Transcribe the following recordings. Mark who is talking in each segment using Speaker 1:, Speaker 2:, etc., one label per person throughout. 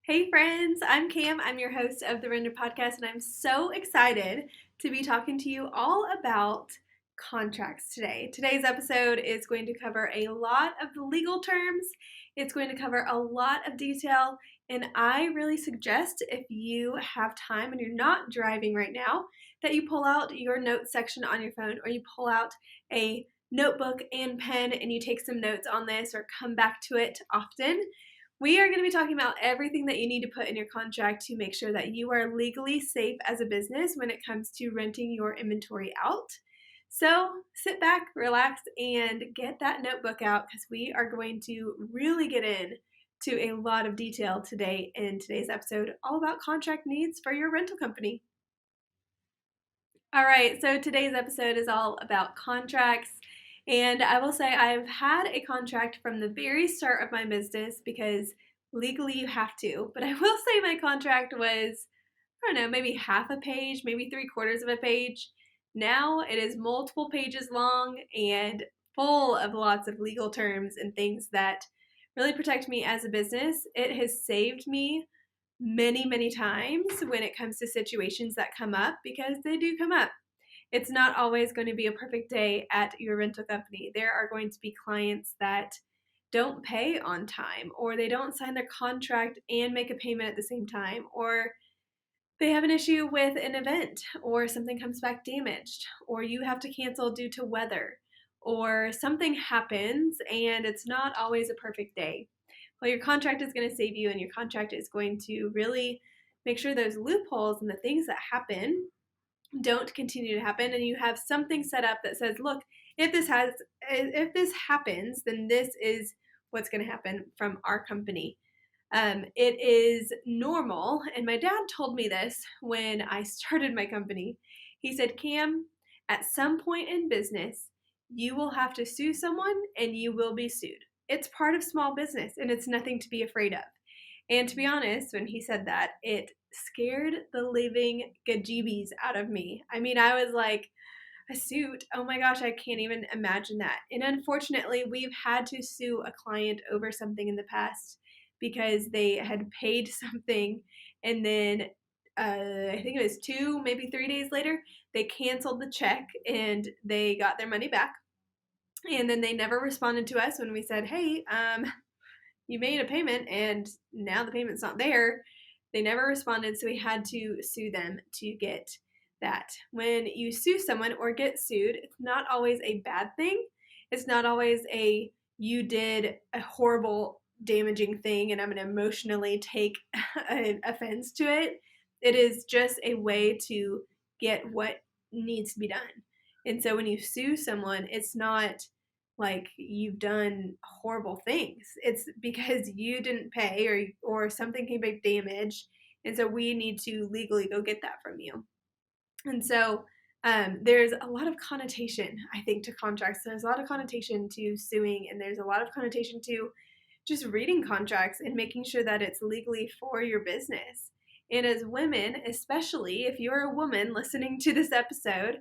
Speaker 1: Hey friends, I'm Cam. I'm your host of the Render Podcast, and I'm so excited to be talking to you all about contracts today. Today's episode is going to cover a lot of the legal terms, it's going to cover a lot of detail, and I really suggest if you have time and you're not driving right now, that you pull out your notes section on your phone or you pull out a notebook and pen and you take some notes on this or come back to it often. We are going to be talking about everything that you need to put in your contract to make sure that you are legally safe as a business when it comes to renting your inventory out. So sit back, relax, and get that notebook out because we are going to really get in to a lot of detail today in today's episode, all about contract needs for your rental company. All right, so today's episode is all about contracts. And I will say I've had a contract from the very start of my business because legally you have to. But I will say my contract was, I don't know, maybe half a page, maybe 3/4 of a page. Now it is multiple pages long and full of lots of legal terms and things that really protect me as a business. It has saved me many times when it comes to situations that come up because they do come up. It's not always going to be a perfect day at your rental company. There are going to be clients that don't pay on time, or they don't sign their contract and make a payment at the same time, or they have an issue with an event, or something comes back damaged, or you have to cancel due to weather, or something happens and it's not always a perfect day. Well, your contract is going to save you, and your contract is going to really make sure those loopholes and the things that happen don't continue to happen, and you have something set up that says, look, if this happens, then this is what's going to happen from our company. It is normal, and my dad told me this when I started my company. He said, Cam, at some point in business, you will have to sue someone and you will be sued. It's part of small business and it's nothing to be afraid of. And to be honest, when he said that, it scared the living gajeebies out of me. I mean, I was like, a suit? Oh my gosh, I can't even imagine that. And unfortunately, we've had to sue a client over something in the past because they had paid something and then I think it was 2, maybe 3 days later, they canceled the check and they got their money back. And then they never responded to us when we said, hey, you made a payment and now the payment's not there. They never responded, so we had to sue them to get that. When you sue someone or get sued, it's not always a bad thing. It's not always a you did a horrible, damaging thing and I'm going to emotionally take an offense to it. It is just a way to get what needs to be done. And so when you sue someone, it's not like you've done horrible things. It's because you didn't pay or something came back damaged, and so we need to legally go get that from you. And so there's a lot of connotation, I think, to contracts. There's a lot of connotation to suing, and there's a lot of connotation to just reading contracts and making sure that it's legally for your business. And as women, especially if you're a woman listening to this episode,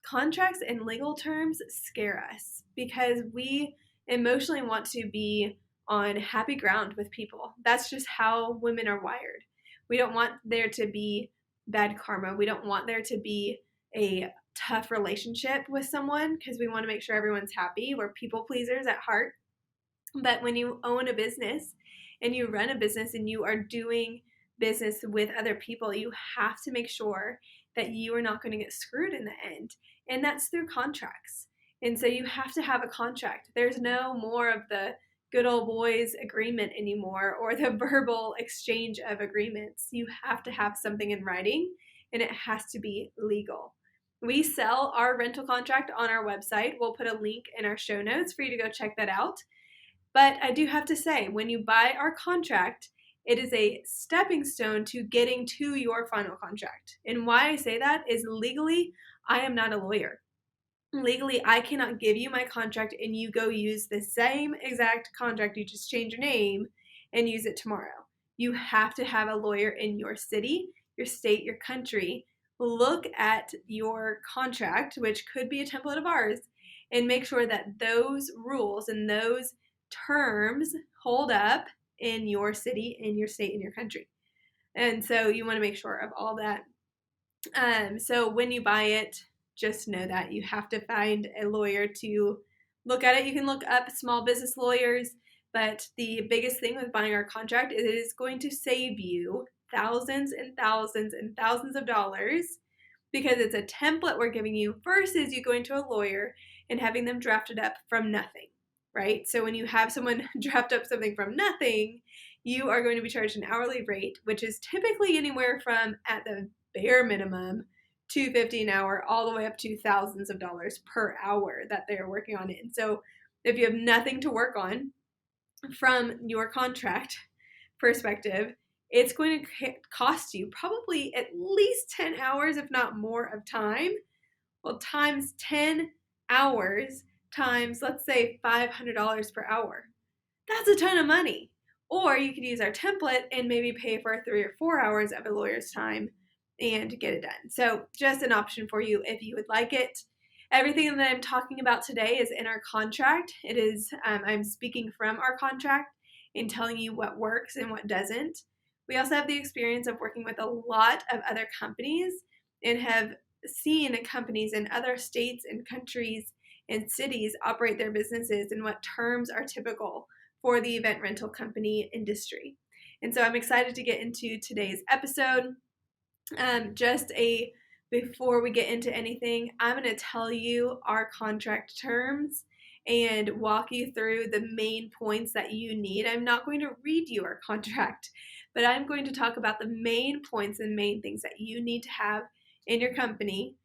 Speaker 1: contracts and legal terms scare us because we emotionally want to be on happy ground with people. That's just how women are wired. We don't want there to be bad karma. We don't want there to be a tough relationship with someone because we want to make sure everyone's happy. We're people pleasers at heart. But when you own a business and you run a business and you are doing business with other people, you have to make sure that you are not going to get screwed in the end. And that's through contracts. And so you have to have a contract. There's no more of the good old boys agreement anymore or the verbal exchange of agreements. You have to have something in writing and it has to be legal. We sell our rental contract on our website. We'll put a link in our show notes for you to go check that out. But I do have to say, when you buy our contract, it is a stepping stone to getting to your final contract. And why I say that is legally, I am not a lawyer. Legally, I cannot give you my contract and you go use the same exact contract, you just change your name and use it tomorrow. You have to have a lawyer in your city, your state, your country. Look at your contract, which could be a template of ours, and make sure that those rules and those terms hold up in your city, in your state, in your country. And so you want to make sure of all that. So when you buy it, just know that you have to find a lawyer to look at it. You can look up small business lawyers, but the biggest thing with buying our contract is it is going to save you thousands and thousands and thousands of dollars because it's a template we're giving you versus you going to a lawyer and having them draft it up from nothing, right? So when you have someone draft up something from nothing, you are going to be charged an hourly rate, which is typically anywhere from, at the bare minimum, $250 an hour all the way up to thousands of dollars per hour that they're working on it. And so if you have nothing to work on from your contract perspective, it's going to cost you probably at least 10 hours, if not more, of time. Well, times 10 hours times, let's say, $500 per hour. That's a ton of money. Or you could use our template and maybe pay for 3 or 4 hours of a lawyer's time and get it done. So just an option for you if you would like it. Everything that I'm talking about today is in our contract. It is, I'm speaking from our contract and telling you what works and what doesn't. We also have the experience of working with a lot of other companies and have seen companies in other states and countries and cities operate their businesses and what terms are typical for the event rental company industry. And so I'm excited to get into today's episode. Before we get into anything, I'm going to tell you our contract terms and walk you through the main points that you need. I'm not going to read you our contract, but I'm going to talk about the main points and main things that you need to have in your company.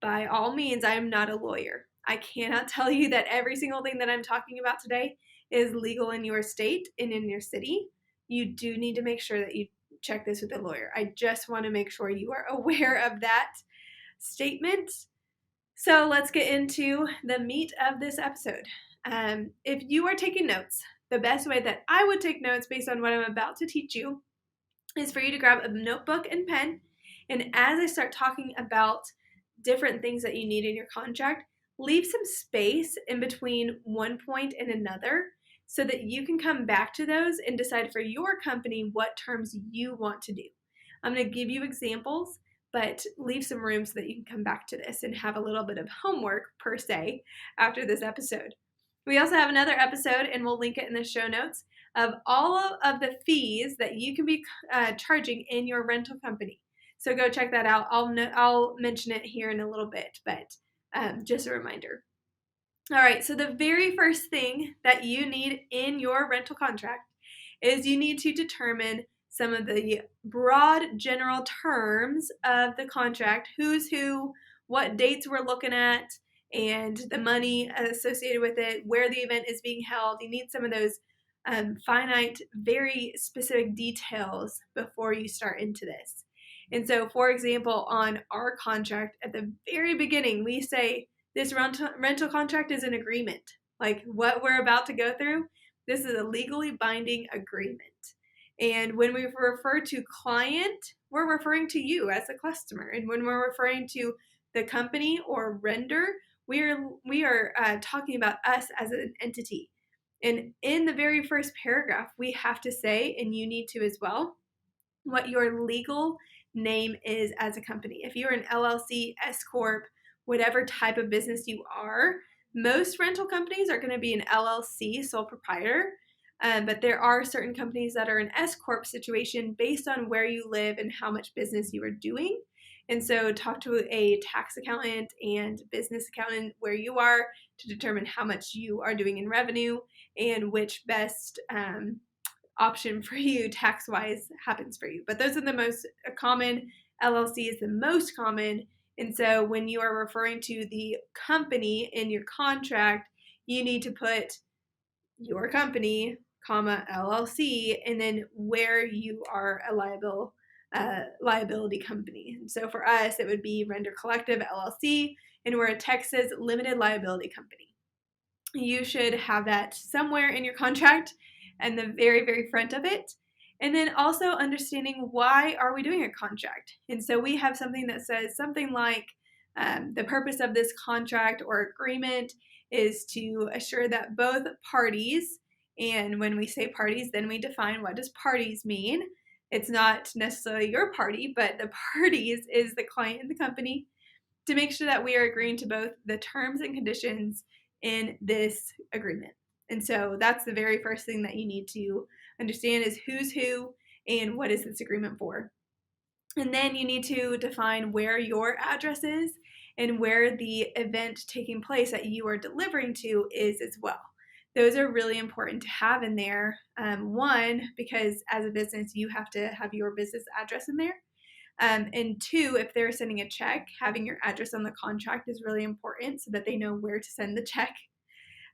Speaker 1: By all means, I am not a lawyer. I cannot tell you that every single thing that I'm talking about today is legal in your state and in your city. You do need to make sure that you check this with a lawyer. I just want to make sure you are aware of that statement. So let's get into the meat of this episode. If you are taking notes, the best way that I would take notes based on what I'm about to teach you is for you to grab a notebook and pen. And as I start talking about different things that you need in your contract, leave some space in between one point and another so that you can come back to those and decide for your company what terms you want to do. I'm going to give you examples, but leave some room so that you can come back to this and have a little bit of homework, per se, after this episode. We also have another episode, and we'll link it in the show notes, of all of the fees that you can be charging in your rental company. So go check that out. I'll mention it here in a little bit, but just a reminder. All right, so the very first thing that you need in your rental contract is you need to determine some of the broad general terms of the contract, who's who, what dates we're looking at, and the money associated with it, where the event is being held. You need some of those finite, very specific details before you start into this. And so, for example, on our contract, at the very beginning, we say this rental contract is an agreement. Like what we're about to go through, this is a legally binding agreement. And when we refer to client, we're referring to you as a customer. And when we're referring to the company or render, we are talking about us as an entity. And in the very first paragraph, we have to say, and you need to as well, what your legal name is as a company. If you're an LLC, S Corp, whatever type of business you are, most rental companies are going to be an LLC, sole proprietor, but there are certain companies that are an S Corp situation based on where you live and how much business you are doing. And so talk to a tax accountant and business accountant where you are to determine how much you are doing in revenue and which best option for you tax-wise happens for you. But those are the most common. LLC is the most common. And so when you are referring to the company in your contract, you need to put your company, comma, LLC, and then where you are a liability company. And so for us, it would be Render Collective LLC, and we're a Texas limited liability company. You should have that somewhere in your contract and the very, very front of it. And then also understanding why are we doing a contract. And so we have something that says something like the purpose of this contract or agreement is to assure that both parties And when we say parties, then we define what does parties mean. It's not necessarily your party, but the parties is the client and the company, to make sure that we are agreeing to both the terms and conditions in this agreement. And so that's the very first thing that you need to understand is who's who and what is this agreement for. And then you need to define where your address is and where the event taking place that you are delivering to is as well. Those are really important to have in there. One, because as a business, you have to have your business address in there. And two, if they're sending a check, having your address on the contract is really important so that they know where to send the check.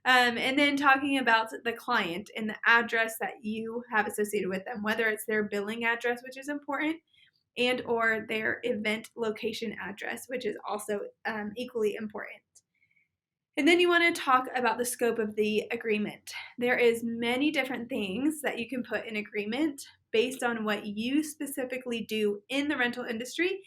Speaker 1: And then talking about the client and the address that you have associated with them, whether it's their billing address, which is important, and or their event location address, which is also equally important. And then you want to talk about the scope of the agreement. There is many different things that you can put in agreement based on what you specifically do in the rental industry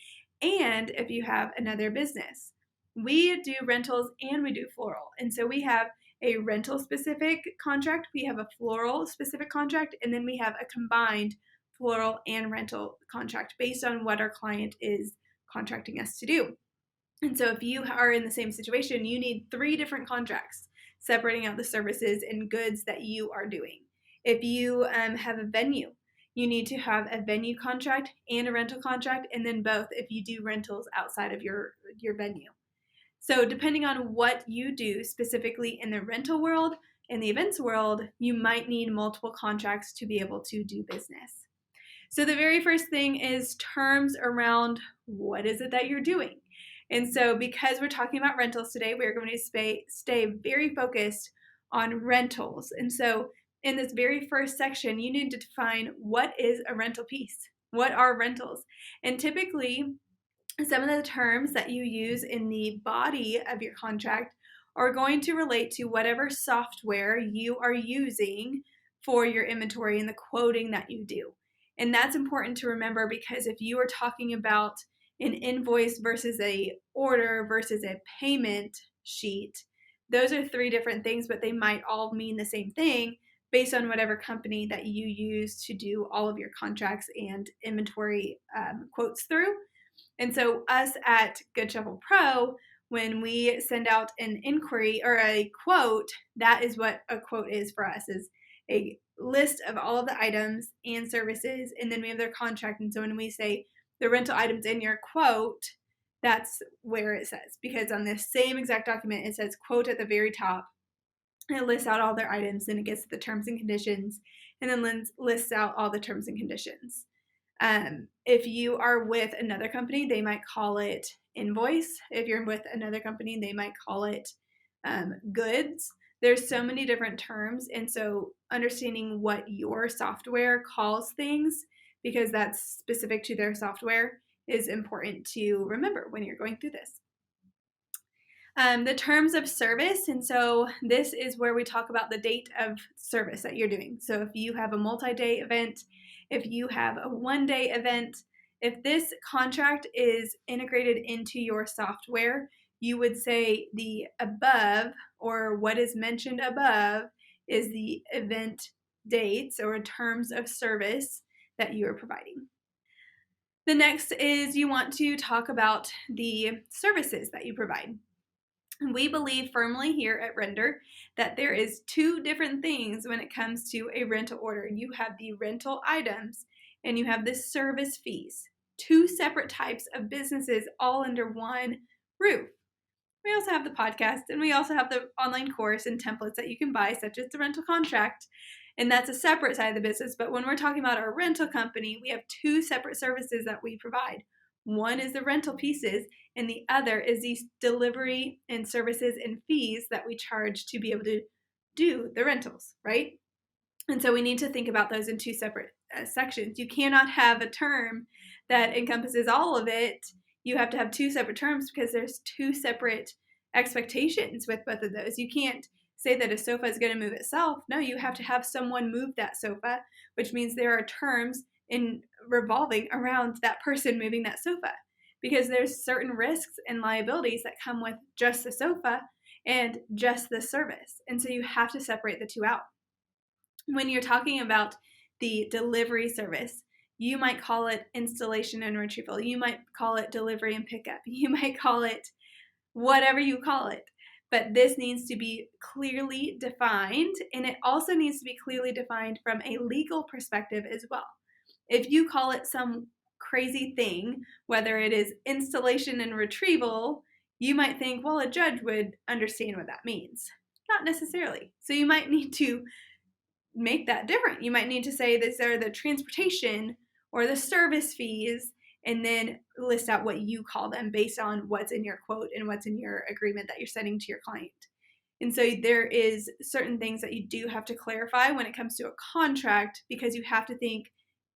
Speaker 1: and if you have another business. We do rentals and we do floral. And so we have a rental specific contract, we have a floral specific contract, and then we have a combined floral and rental contract based on what our client is contracting us to do. And so if you are in the same situation, you need 3 different contracts separating out the services and goods that you are doing. If you have a venue, you need to have a venue contract and a rental contract, and then both if you do rentals outside of your venue. So depending on what you do specifically in the rental world and the events world, you might need multiple contracts to be able to do business. So the very first thing is terms around what is it that you're doing. And so because we're talking about rentals today, we're going to stay very focused on rentals. And so in this very first section, you need to define what is a rental piece. What are rentals? And typically, some of the terms that you use in the body of your contract are going to relate to whatever software you are using for your inventory and the quoting that you do. And that's important to remember because if you are talking about an invoice versus a order versus a payment sheet, those are 3 different things, but they might all mean the same thing based on whatever company that you use to do all of your contracts and inventory quotes through. And so us at Good Shuffle Pro, when we send out an inquiry or a quote, that is what a quote is for us, is a list of all of the items and services, and then we have their contract. And so when we say the rental items in your quote, that's where it says, because on this same exact document, it says quote at the very top. It lists out all their items, and it gets the terms and conditions, and then lists out all the terms and conditions. If you are with another company, they might call it invoice. If you're with another company, they might call it goods. There's so many different terms, and so understanding what your software calls things, because that's specific to their software, is important to remember when you're going through this. The terms of service, and so this is where we talk about the date of service that you're doing. So if you have a multi-day event, if you have a one-day event, if this contract is integrated into your software, you would say the above, or what is mentioned above, is the event dates or terms of service that you are providing. The next is you want to talk about the services that you provide. We believe firmly here at Render that there is 2 different things when it comes to a rental order. You have the rental items and you have the service fees. 2 separate types of businesses all under one roof. We also have the podcast, and we also have the online course and templates that you can buy, such as the rental contract. And that's a separate side of the business. But when we're talking about our rental company, we have 2 separate services that we provide. One is the rental pieces, and the other is these delivery and services and fees that we charge to be able to do the rentals, right? And so we need to think about those in 2 separate sections. You cannot have a term that encompasses all of it. You have to have 2 separate terms because there's 2 separate expectations with both of those. You can't say that a sofa is going to move itself. No, you have to have someone move that sofa, which means there are terms in revolving around that person moving that sofa, because there's certain risks and liabilities that come with just the sofa and just the service. And so you have to separate the 2 out. When you're talking about the delivery service, you might call it installation and retrieval. You might call it delivery and pickup. You might call it whatever you call it. But this needs to be clearly defined, and it also needs to be clearly defined from a legal perspective as well. If you call it some crazy thing, whether it is installation and retrieval, you might think, well, a judge would understand what that means. Not necessarily. So you might need to make that different. You might need to say these are the transportation or the service fees, and then list out what you call them based on what's in your quote and what's in your agreement that you're sending to your client. And so there is certain things that you do have to clarify when it comes to a contract, because you have to think,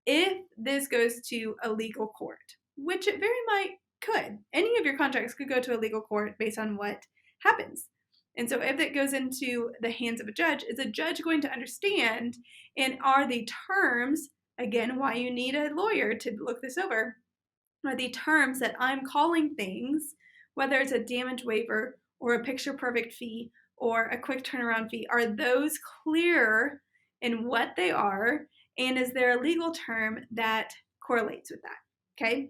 Speaker 1: if this goes to a legal court, which it very might could, any of your contracts could go to a legal court based on what happens. And so if it goes into the hands of a judge, is a judge going to understand, and are the terms, again, why you need a lawyer to look this over, are the terms that I'm calling things, whether it's a damage waiver or a picture perfect fee or a quick turnaround fee, are those clear in what they are, and is there a legal term that correlates with that? Okay.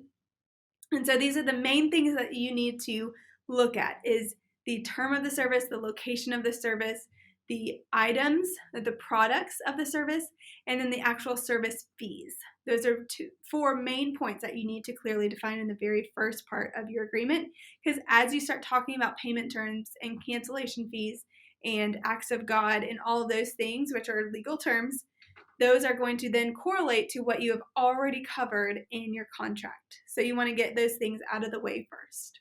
Speaker 1: And so these are the main things that you need to look at: is the term of the service, the location of the service, the items, the products of the service, and then the actual service fees. Those are four main points that you need to clearly define in the very first part of your agreement, because as you start talking about payment terms and cancellation fees and acts of God and all of those things, which are legal terms, those are going to then correlate to what you have already covered in your contract. So you want to get those things out of the way first.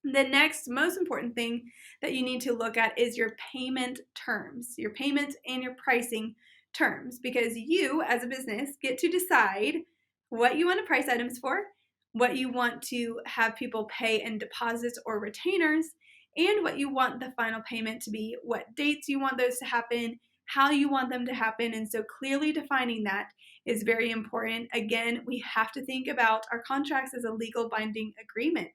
Speaker 1: The next most important thing that you need to look at is your payment terms, your payment and your pricing terms, because you as a business get to decide what you want to price items for, what you want to have people pay in deposits or retainers, and what you want the final payment to be, what dates you want those to happen, how you want them to happen. And so clearly defining that is very important. Again, we have to think about our contracts as a legal binding agreement.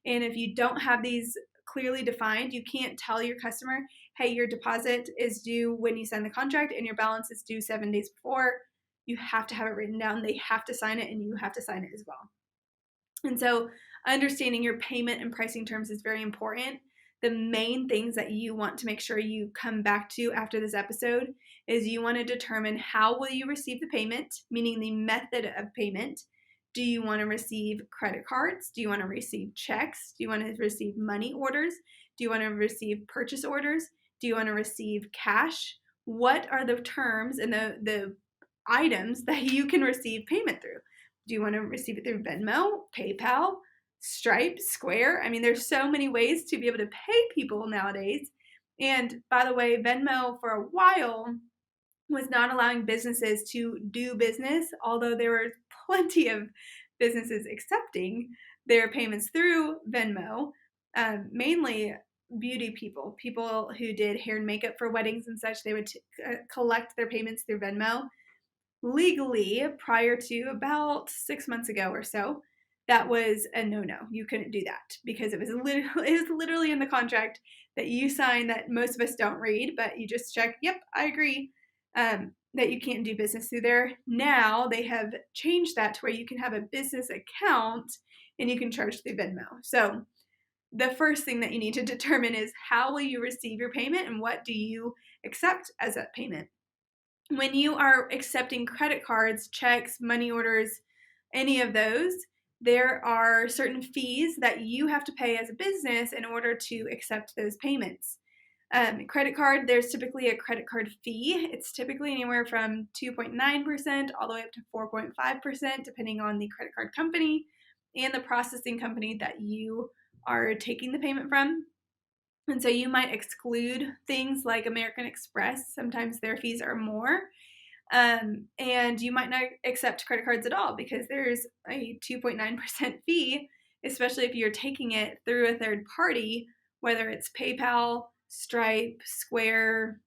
Speaker 1: And if you don't have these clearly defined, you can't tell your customer, hey, your deposit is due when you sign the contract and your balance is due 7 days before. You have to have it written down. They have to sign it, and you have to sign it as well. And so understanding your payment and pricing terms is very important. The main things that you want to make sure you come back to after this episode is you want to determine how will you receive the payment, meaning the method of payment. Do you want to receive credit cards? Do you want to receive checks? Do you want to receive money orders? Do you want to receive purchase orders? Do you want to receive cash? What are the terms and the items that you can receive payment through? Do you want to receive it through Venmo, PayPal, Stripe, Square? I mean, there's so many ways to be able to pay people nowadays. And by the way, Venmo for a while was not allowing businesses to do business, although there were plenty of businesses accepting their payments through Venmo, mainly beauty people who did hair and makeup for weddings and such. They would collect their payments through Venmo. Legally, prior to about 6 months ago or so, that was a no-no. You couldn't do that because it was literally in the contract that you sign, that most of us don't read, but you just check, yep, I agree, that you can't do business through there. Now they have changed that to where you can have a business account and you can charge through Venmo. So the first thing that you need to determine is, how will you receive your payment and what do you accept as that payment? When you are accepting credit cards, checks, money orders, any of those, there are certain fees that you have to pay as a business in order to accept those payments. Credit card, there's typically a credit card fee. It's typically anywhere from 2.9% all the way up to 4.5%, depending on the credit card company and the processing company that you are taking the payment from. And so you might exclude things like American Express. Sometimes their fees are more. And you might not accept credit cards at all because there's a 2.9% fee, especially if you're taking it through a third party, whether it's PayPal, Stripe, Square,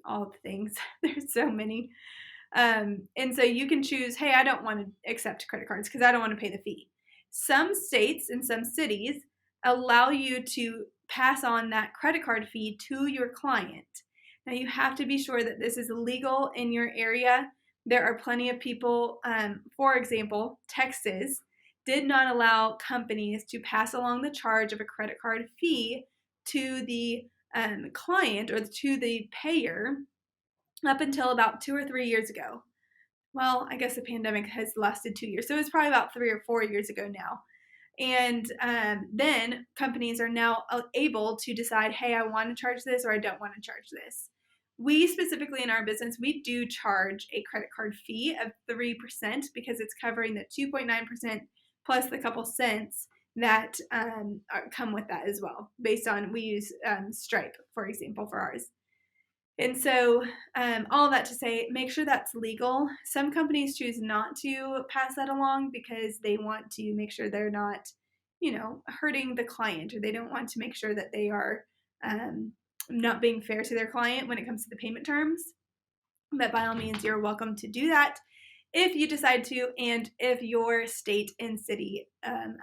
Speaker 1: all of the things. There's so many. And so you can choose, hey, I don't want to accept credit cards because I don't want to pay the fee. Some states and some cities allow you to pass on that credit card fee to your client. Now, you have to be sure that this is legal in your area. There are plenty of people, for example, Texas did not allow companies to pass along the charge of a credit card fee to the client or to the payer up until about 2 or 3 years ago. Well, I guess the pandemic has lasted 2 years, so it's probably about 3 or 4 years ago now. And then companies are now able to decide, hey, I want to charge this or I don't want to charge this. We specifically in our business, we do charge a credit card fee of 3% because it's covering the 2.9% plus the couple cents that come with that as well, based on, we use Stripe, for example, for ours. And so, all that to say, make sure that's legal. Some companies choose not to pass that along because they want to make sure they're not, hurting the client, or they don't want to make sure that they are not being fair to their client when it comes to the payment terms. But by all means, you're welcome to do that if you decide to, and if your state and city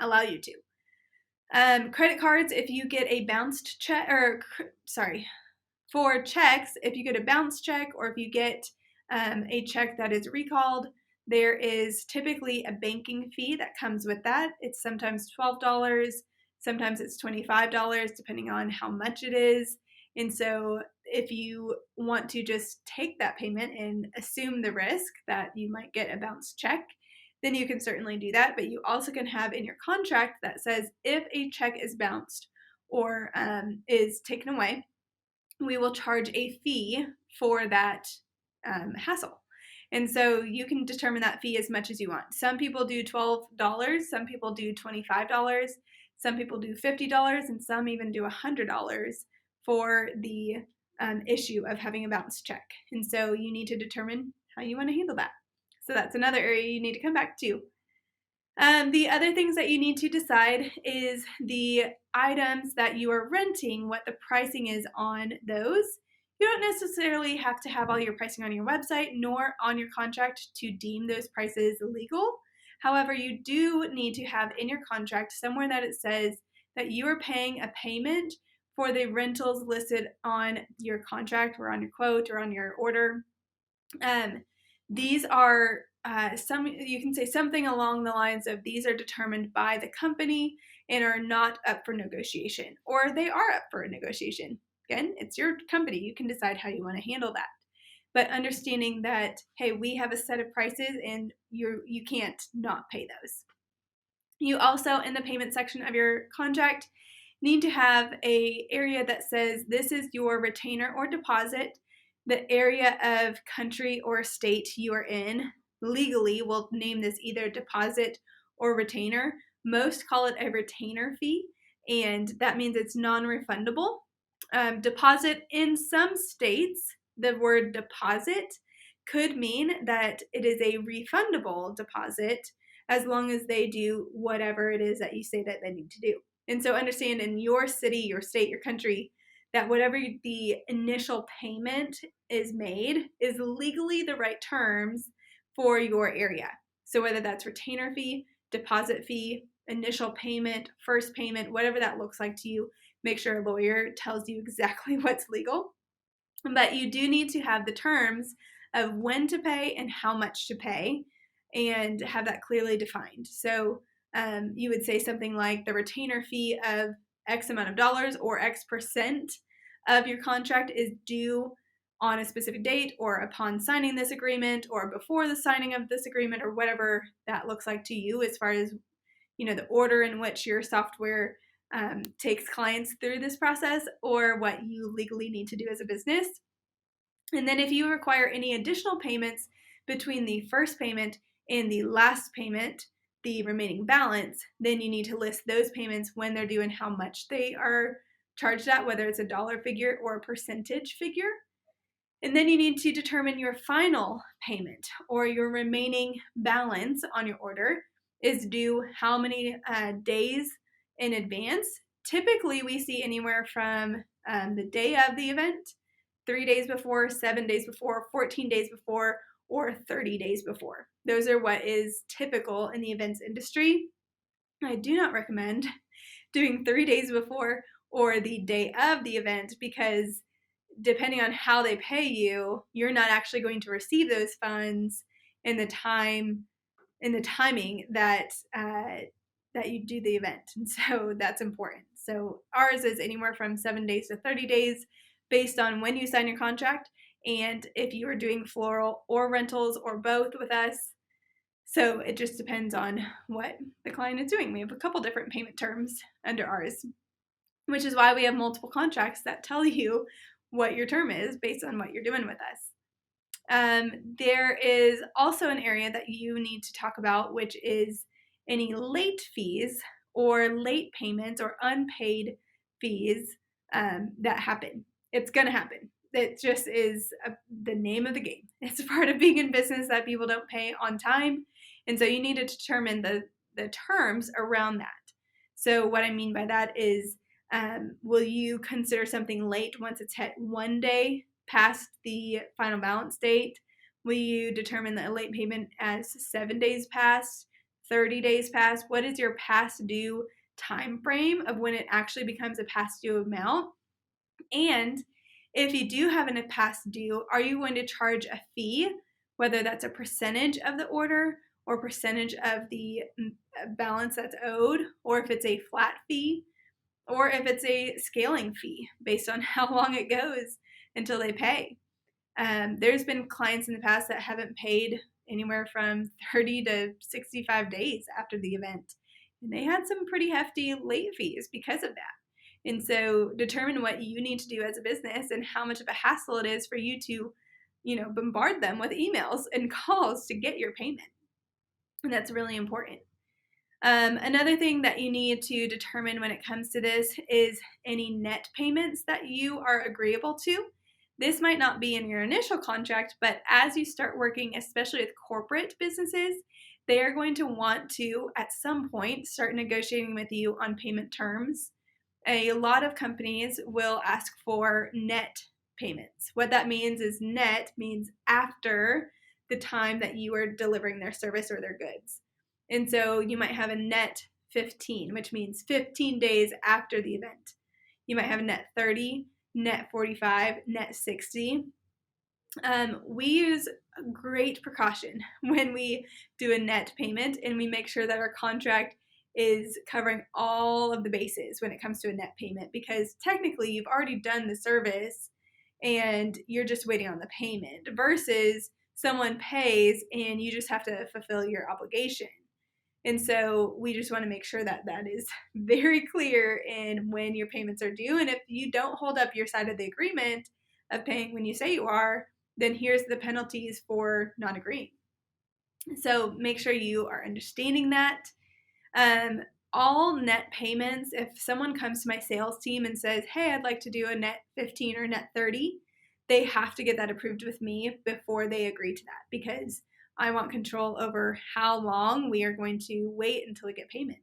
Speaker 1: allow you to. Credit cards, if you get a bounced check, for checks, if you get a bounce check or if you get a check that is recalled, there is typically a banking fee that comes with that. It's sometimes $12, sometimes it's $25, depending on how much it is. And so if you want to just take that payment and assume the risk that you might get a bounce check, then you can certainly do that. But you also can have in your contract that says if a check is bounced or is taken away, we will charge a fee for that hassle. And so you can determine that fee as much as you want. Some people do $12, some people do $25, some people do $50, and some even do $100 for the issue of having a bounce check. And so you need to determine how you want to handle that. So that's another area you need to come back to. The other things that you need to decide is the items that you are renting, what the pricing is on those. You don't necessarily have to have all your pricing on your website nor on your contract to deem those prices legal. However, you do need to have in your contract somewhere that it says that you are paying a payment for the rentals listed on your contract or on your quote or on your order. These are you can say something along the lines of these are determined by the company and are not up for negotiation, or they are up for a negotiation. Again, it's your company. You can decide how you want to handle that. But understanding that, hey, we have a set of prices and you can't not pay those. You also, in the payment section of your contract, need to have a area that says this is your retainer or deposit. The area of country or state you are in legally will name this either deposit or retainer. Most call it a retainer fee, and that means it's non-refundable. Deposit, in some states, the word deposit could mean that it is a refundable deposit as long as they do whatever it is that you say that they need to do. And so understand in your city, your state, your country, that whatever the initial payment is made is legally the right terms for your area. So whether that's retainer fee, deposit fee, initial payment, first payment, whatever that looks like to you, make sure a lawyer tells you exactly what's legal. But you do need to have the terms of when to pay and how much to pay and have that clearly defined. So you would say something like the retainer fee of X amount of dollars or X percent of your contract is due on a specific date or upon signing this agreement or before the signing of this agreement, or whatever that looks like to you as far as, the order in which your software takes clients through this process, or what you legally need to do as a business. And then if you require any additional payments between the first payment and the last payment, the remaining balance, then you need to list those payments, when they're due and how much they are charged at, whether it's a dollar figure or a percentage figure. And then you need to determine your final payment, or your remaining balance on your order is due how many days in advance. Typically, we see anywhere from the day of the event, 3 days before, 7 days before, 14 days before, or 30 days before. Those are what is typical in the events industry. I do not recommend doing 3 days before or the day of the event, because depending on how they pay you, you're not actually going to receive those funds in the timing that that you do the event. And so that's important. So ours is anywhere from 7 days to 30 days based on when you sign your contract and if you are doing floral or rentals or both with us. So it just depends on what the client is doing. We have a couple different payment terms under ours, which is why we have multiple contracts that tell you what your term is based on what you're doing with us. There is also an area that you need to talk about, which is any late fees or late payments or unpaid fees that happen. It's going to happen. It just is the name of the game. It's part of being in business that people don't pay on time. And so you need to determine the terms around that. So what I mean by that is, will you consider something late once it's hit 1 day past the final balance date? Will you determine the late payment as 7 days past, 30 days past? What is your past due time frame of when it actually becomes a past due amount? And if you do have a past due, are you going to charge a fee, whether that's a percentage of the order or percentage of the balance that's owed, or if it's a flat fee, or if it's a scaling fee based on how long it goes until they pay. There's been clients in the past that haven't paid anywhere from 30 to 65 days after the event. And they had some pretty hefty late fees because of that. And so determine what you need to do as a business and how much of a hassle it is for you to, bombard them with emails and calls to get your payment. And that's really important. Another thing that you need to determine when it comes to this is any net payments that you are agreeable to. This might not be in your initial contract, but as you start working, especially with corporate businesses, they are going to want to, at some point, start negotiating with you on payment terms. A lot of companies will ask for net payments. What that means is net means after the time that you are delivering their service or their goods. And so you might have a net 15, which means 15 days after the event. You might have a net 30, net 45, net 60. We use great precaution when we do a net payment, and we make sure that our contract is covering all of the bases when it comes to a net payment, because technically you've already done the service and you're just waiting on the payment versus someone pays and you just have to fulfill your obligation. And so we just want to make sure that that is very clear in when your payments are due. And if you don't hold up your side of the agreement of paying when you say you are, then here's the penalties for not agreeing. So make sure you are understanding that. All net payments, if someone comes to my sales team and says, hey, I'd like to do a net 15 or net 30, they have to get that approved with me before they agree to that, because I want control over how long we are going to wait until we get payment.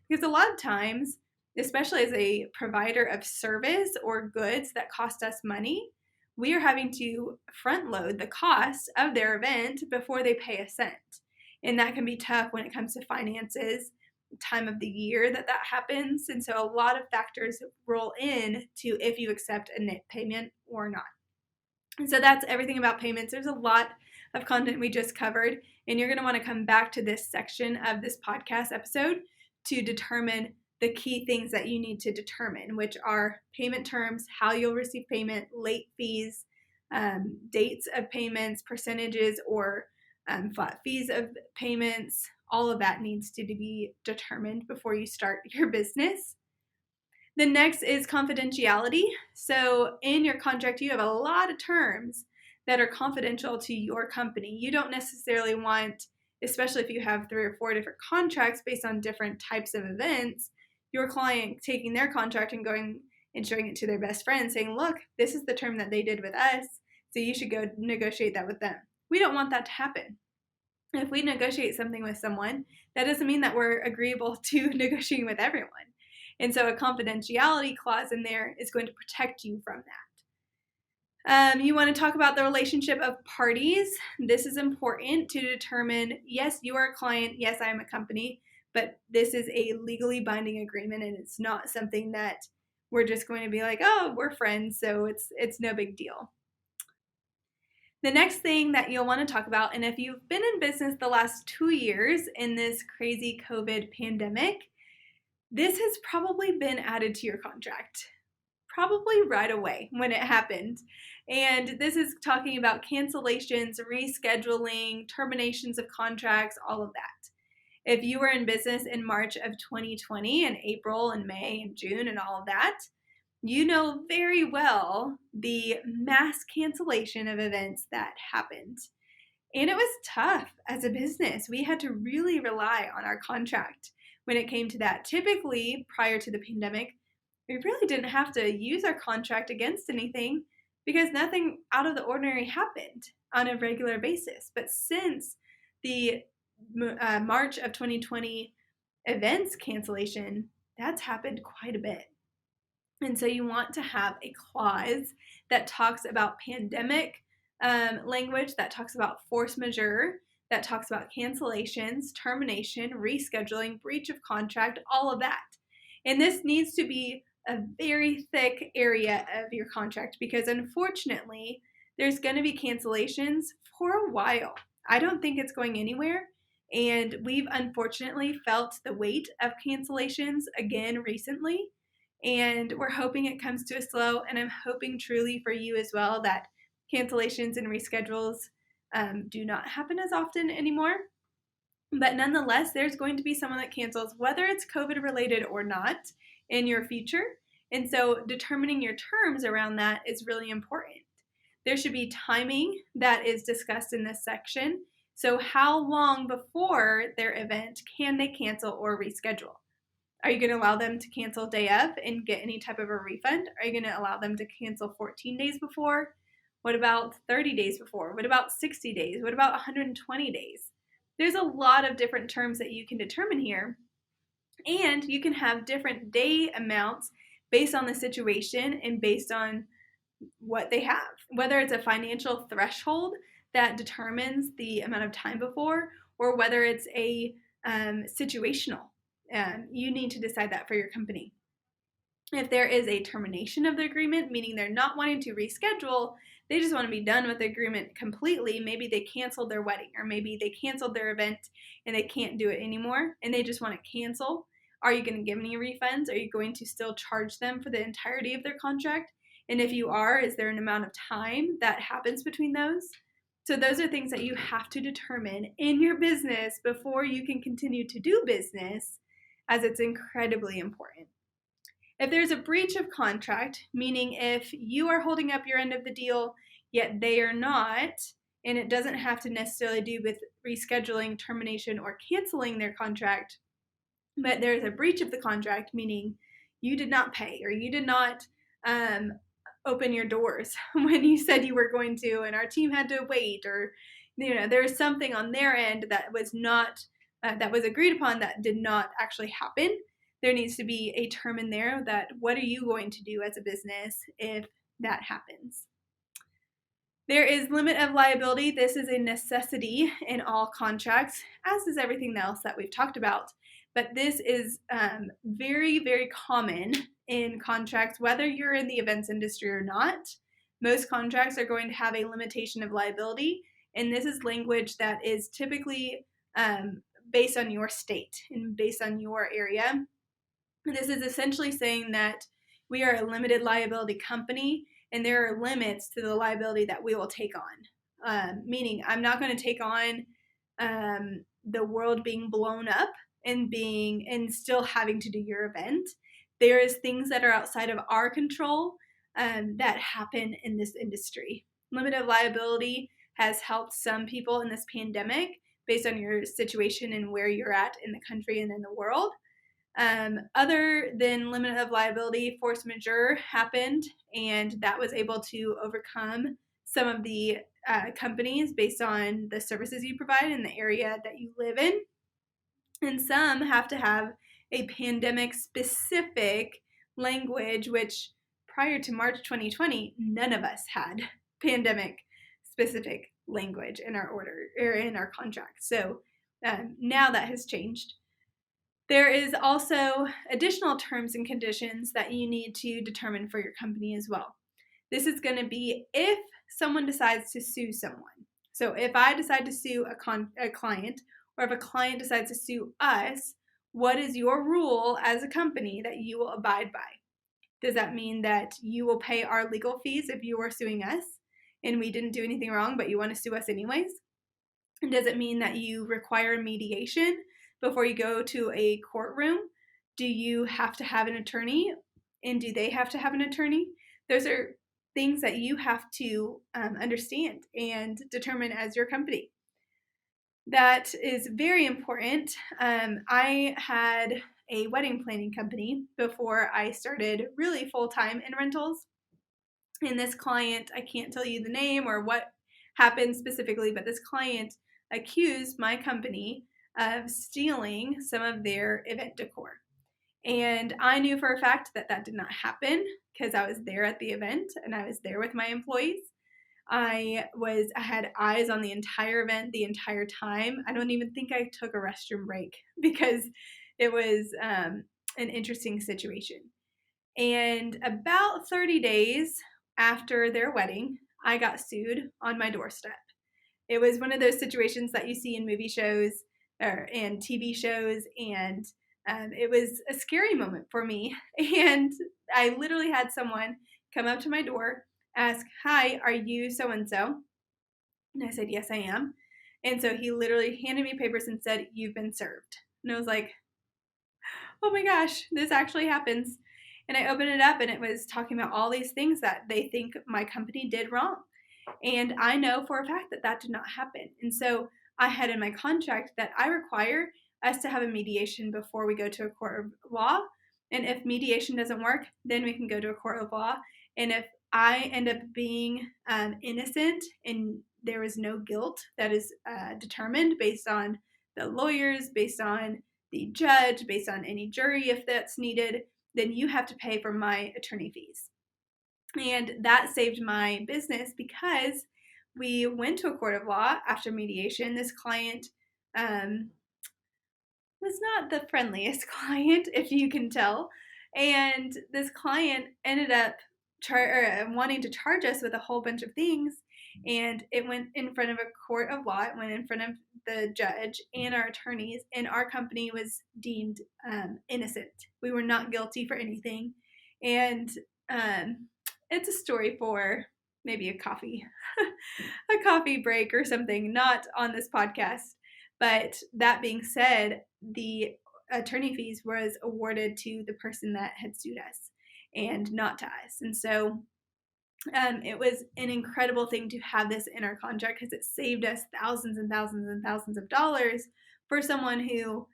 Speaker 1: Because a lot of times, especially as a provider of service or goods that cost us money, we are having to front load the cost of their event before they pay a cent. And that can be tough when it comes to finances, time of the year that happens. And so a lot of factors roll in to if you accept a net payment or not. And so that's everything about payments. There's a lot of content we just covered, and you're going to want to come back to this section of this podcast episode to determine the key things that you need to determine, which are payment terms, how you'll receive payment, late fees, dates of payments, percentages or flat fees of payments. All of that needs to be determined before you start your business. The next is confidentiality. So in your contract, you have a lot of terms that are confidential to your company. You don't necessarily want, especially if you have 3 or 4 different contracts based on different types of events, your client taking their contract and going and showing it to their best friend saying, look, this is the term that they did with us, so you should go negotiate that with them. We don't want that to happen. If we negotiate something with someone, that doesn't mean that we're agreeable to negotiating with everyone. And so a confidentiality clause in there is going to protect you from that. You want to talk about the relationship of parties. This is important to determine, yes, you are a client, yes, I am a company, but this is a legally binding agreement, and it's not something that we're just going to be like, oh, we're friends, so it's no big deal. The next thing that you'll want to talk about, and if you've been in business the last 2 years in this crazy COVID pandemic, this has probably been added to your contract, probably right away when it happened. And this is talking about cancellations, rescheduling, terminations of contracts, all of that. If you were in business in March of 2020 and April and May and June and all of that, you know very well the mass cancellation of events that happened. And it was tough as a business. We had to really rely on our contract when it came to that. Typically, prior to the pandemic, we really didn't have to use our contract against anything because nothing out of the ordinary happened on a regular basis. But since the March of 2020 events cancellation, that's happened quite a bit. And so you want to have a clause that talks about pandemic language, that talks about force majeure, that talks about cancellations, termination, rescheduling, breach of contract, all of that. And this needs to be a very thick area of your contract because unfortunately, there's going to be cancellations for a while. I don't think it's going anywhere. And we've unfortunately felt the weight of cancellations again recently. And we're hoping it comes to a slow, and I'm hoping truly for you as well that cancellations and reschedules do not happen as often anymore. But nonetheless, there's going to be someone that cancels, whether it's COVID related or not, in your future. And so determining your terms around that is really important. There should be timing that is discussed in this section. So how long before their event can they cancel or reschedule? Are you going to allow them to cancel day of and get any type of a refund? Are you going to allow them to cancel 14 days before? What about 30 days before? What about 60 days? What about 120 days? There's a lot of different terms that you can determine here. And you can have different day amounts based on the situation and based on what they have. Whether it's a financial threshold that determines the amount of time before, or whether it's a situational. You need to decide that for your company. If there is a termination of the agreement, meaning they're not wanting to reschedule, they just want to be done with the agreement completely. Maybe they canceled their wedding, or maybe they canceled their event and they can't do it anymore and they just want to cancel. Are you going to give any refunds? Are you going to still charge them for the entirety of their contract? And if you are, is there an amount of time that happens between those? So those are things that you have to determine in your business before you can continue to do business, as it's incredibly important. If there's a breach of contract, meaning if you are holding up your end of the deal, yet they are not, and it doesn't have to necessarily do with rescheduling, termination, or canceling their contract, but there's a breach of the contract, meaning you did not pay or you did not open your doors when you said you were going to, and our team had to wait, or there's something on their end that was not that was agreed upon that did not actually happen. There needs to be a term in there that what are you going to do as a business if that happens. There is limit of liability. This is a necessity in all contracts, as is everything else that we've talked about. But this is very, very common in contracts, whether you're in the events industry or not. Most contracts are going to have a limitation of liability, and this is language that is typically based on your state and based on your area. This is essentially saying that we are a limited liability company, and there are limits to the liability that we will take on. Meaning, I'm not going to take on the world being blown up and still having to do your event. There is things that are outside of our control that happen in this industry. Limited liability has helped some people in this pandemic based on your situation and where you're at in the country and in the world. Other than limit of liability, force majeure happened, and that was able to overcome some of the companies based on the services you provide in the area that you live in. And some have to have a pandemic-specific language, which prior to March 2020, none of us had pandemic-specific language in our order or in our contract. So now that has changed. There is also additional terms and conditions that you need to determine for your company as well. This is going to be if someone decides to sue someone. So if I decide to sue a client, or if a client decides to sue us, what is your rule as a company that you will abide by? Does that mean that you will pay our legal fees if you are suing us and we didn't do anything wrong, but you want to sue us anyways? And does it mean that you require mediation before you go to a courtroom? Do you have to have an attorney? And do they have to have an attorney? Those are things that you have to understand and determine as your company. That is very important. I had a wedding planning company before I started really full-time in rentals. And this client, I can't tell you the name or what happened specifically, but this client accused my company of stealing some of their event decor. And I knew for a fact that that did not happen because I was there at the event and I was there with my employees. I had eyes on the entire event the entire time. I don't even think I took a restroom break because it was an interesting situation. And about 30 days after their wedding, I got sued on my doorstep. It was one of those situations that you see in movie shows and TV shows, and it was a scary moment for me. And I literally had someone come up to my door, ask, "Hi, are you so-and-so?" And I said, "Yes, I am." And so he literally handed me papers and said, "You've been served." And I was like, oh my gosh, this actually happens. And I opened it up and it was talking about all these things that they think my company did wrong. And I know for a fact that that did not happen. And so I had in my contract that I require us to have a mediation before we go to a court of law. And if mediation doesn't work, then we can go to a court of law. And if I end up being innocent and there is no guilt that is determined based on the lawyers, based on the judge, based on any jury if that's needed, then you have to pay for my attorney fees. And that saved my business because we went to a court of law after mediation. This client was not the friendliest client, if you can tell. And this client ended up wanting to charge us with a whole bunch of things. And it went in front of a court of law. It went in front of the judge and our attorneys. And our company was deemed innocent. We were not guilty for anything. And it's a story for maybe a coffee, a coffee break or something, not on this podcast. But that being said, the attorney fees was awarded to the person that had sued us and not to us. And so it was an incredible thing to have this in our contract because it saved us thousands and thousands and thousands of dollars for someone who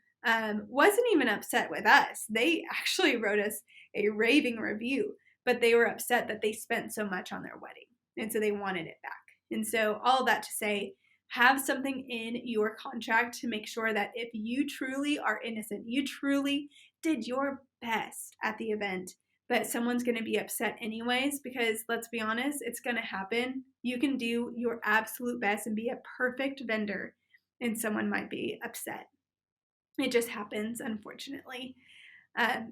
Speaker 1: wasn't even upset with us. They actually wrote us a raving review, but they were upset that they spent so much on their wedding. And so they wanted it back. And so all of that to say, have something in your contract to make sure that if you truly are innocent, you truly did your best at the event, but someone's going to be upset anyways, because let's be honest, it's going to happen. You can do your absolute best and be a perfect vendor, and someone might be upset. It just happens, unfortunately.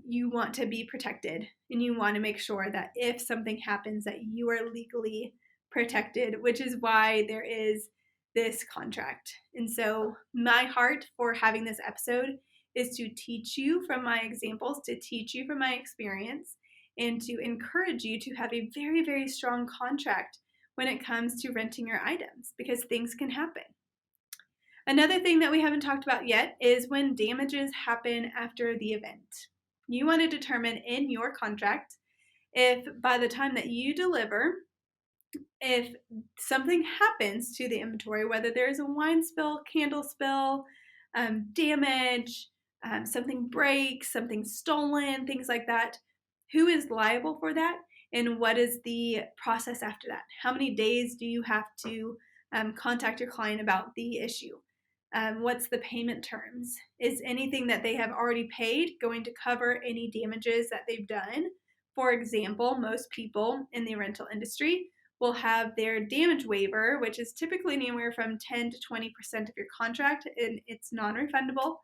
Speaker 1: You want to be protected, and you want to make sure that if something happens that you are legally protected, which is why there is this contract. And so my heart for having this episode is to teach you from my examples, to teach you from my experience, and to encourage you to have a very, very strong contract when it comes to renting your items, because things can happen. Another thing that we haven't talked about yet is when damages happen after the event. You want to determine in your contract if by the time that you deliver, if something happens to the inventory, whether there's a wine spill, candle spill, damage, something breaks, something stolen, things like that, who is liable for that, and what is the process after that? How many days do you have to contact your client about the issue? What's the payment terms? Is anything that they have already paid going to cover any damages that they've done? For example, most people in the rental industry will have their damage waiver, which is typically anywhere from 10 to 20% of your contract, and it's non-refundable.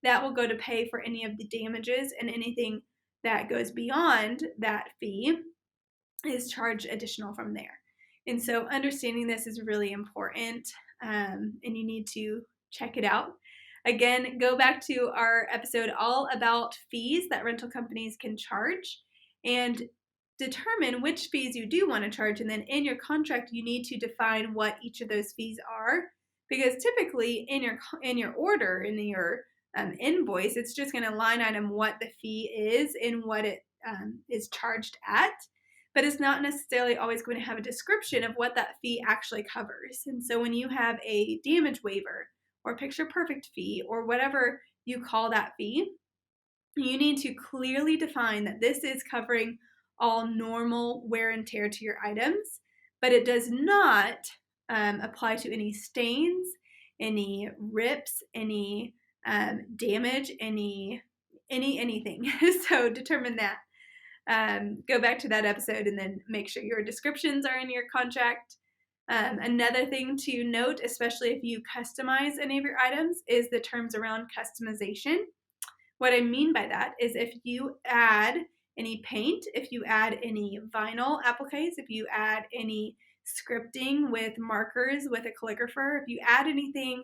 Speaker 1: that will go to pay for any of the damages, and anything that goes beyond that fee is charged additional from there. And so understanding this is really important, and you need to check it out. Again, go back to our episode all about fees that rental companies can charge and determine which fees you do want to charge. And then in your contract, you need to define what each of those fees are, because typically in your order, in your invoice, it's just going to line item what the fee is and what it is charged at. But it's not necessarily always going to have a description of what that fee actually covers. And so when you have a damage waiver or picture perfect fee or whatever you call that fee, you need to clearly define that this is covering all normal wear and tear to your items, but it does not apply to any stains, any rips, any damage, anything. So determine that. Go back to that episode and then make sure your descriptions are in your contract. Another thing to note, especially if you customize any of your items, is the terms around customization. What I mean by that is if you add any paint, if you add any vinyl appliques, if you add any scripting with markers with a calligrapher, if you add anything,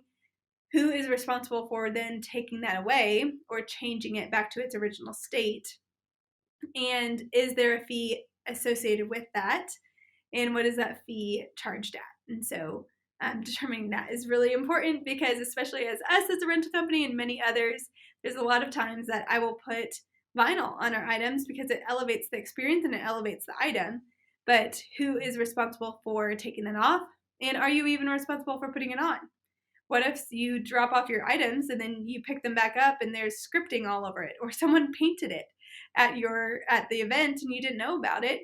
Speaker 1: who is responsible for then taking that away or changing it back to its original state? And is there a fee associated with that? And what is that fee charged at? And so determining that is really important, because especially as us as a rental company and many others, there's a lot of times that I will put vinyl on our items because it elevates the experience and it elevates the item. But who is responsible for taking that off? And are you even responsible for putting it on? What if you drop off your items and then you pick them back up and there's scripting all over it, or someone painted it at the event and you didn't know about it?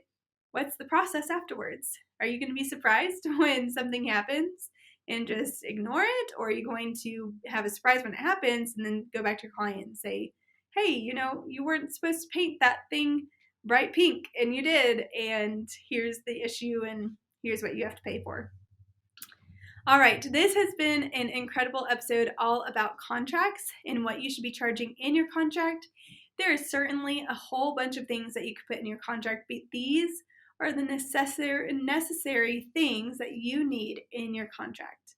Speaker 1: What's the process afterwards? Are you going to be surprised when something happens and just ignore it? Or are you going to have a surprise when it happens and then go back to your client and say, hey, you weren't supposed to paint that thing bright pink and you did, and here's the issue and here's what you have to pay for. All right, this has been an incredible episode all about contracts and what you should be charging in your contract. There is certainly a whole bunch of things that you could put in your contract, but these are the necessary things that you need in your contract.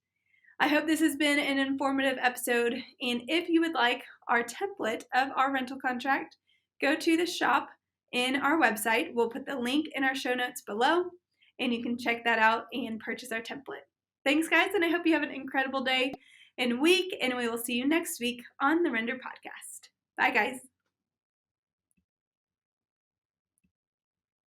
Speaker 1: I hope this has been an informative episode, and if you would like our template of our rental contract, go to the shop in our website. We'll put the link in our show notes below, and you can check that out and purchase our template. Thanks, guys, and I hope you have an incredible day and week, and we will see you next week on the Render Podcast. Bye, guys.